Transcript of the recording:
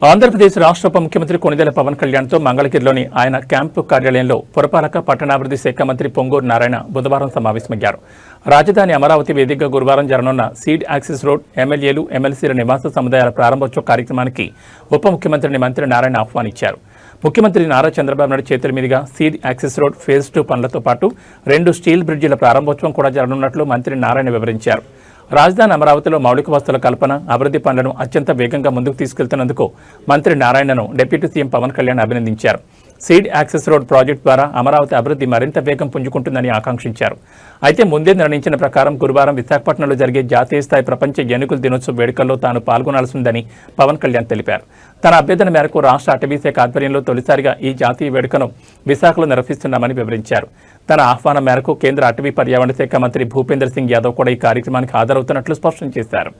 ఆంధ్రప్రదేశ్ రాష్ట్ర ఉప ముఖ్యమంత్రి కొణిదెల పవన్ కళ్యాణ్తో మంగళగిరిలోని ఆయన క్యాంపు కార్యాలయంలో పురపాలక పట్టణాభివృద్ధి శాఖ మంత్రి పొంగూరు నారాయణ బుధవారం సమావేశమయ్యారు. రాజధాని అమరావతి వేదికగా గురువారం జరగనున్న సీడ్ యాక్సెస్ రోడ్ ఎమ్మెల్యేలు ఎమ్మెల్సీల నివాస సముదాయాల ప్రారంభోత్సవ కార్యక్రమానికి ఉప ముఖ్యమంత్రిని మంత్రి నారాయణ ఆహ్వానించారు. ముఖ్యమంత్రి నారా చంద్రబాబు నాయుడు చేతుల మీదుగా సీడ్ యాక్సెస్ రోడ్ ఫేజ్ 2 పనులతో పాటు 2 స్టీల్ బ్రిడ్జిల ప్రారంభోత్సవం కూడా జరగనున్నట్లు మంత్రి నారాయణ వివరించారు. రాజధాని అమరావతిలో మౌలిక వసతుల కల్పన, అభివృద్ధి పనులను అత్యంత వేగంగా ముందుకు తీసుకెళ్తున్నందుకు మంత్రి నారాయణను డిప్యూటీ సీఎం పవన్ కళ్యాణ్ అభినందించారు. సీడ్ యాక్సెస్ రోడ్ ప్రాజెక్టు ద్వారా అమరావతి అభివృద్ధి మరింత వేగం పుంజుకుంటుందని ఆకాంక్షించారు. అయితే ముందే నిర్ణయించిన ప్రకారం గురువారం విశాఖపట్నంలో జరిగే జాతీయ స్థాయి ప్రపంచ ఏనుగుల దినోత్సవ వేడుకల్లో తాను పాల్గొనాల్సిందని పవన్ కళ్యాణ్ తెలిపారు. తన అభ్యర్థన మేరకు రాష్ట్ర అటవీశాఖ ఆధ్వర్యంలో తొలిసారిగా ఈ జాతీయ వేడుకను విశాఖలో నిర్వహిస్తున్నామని వివరించారు. తన ఆహ్వానం మేరకు కేంద్ర అటవీ పర్యావరణ శాఖ మంత్రి భూపేంద్ర సింగ్ యాదవ్ కూడా ఈ కార్యక్రమానికి హాజరవుతున్నట్లు స్పష్టం చేశారు.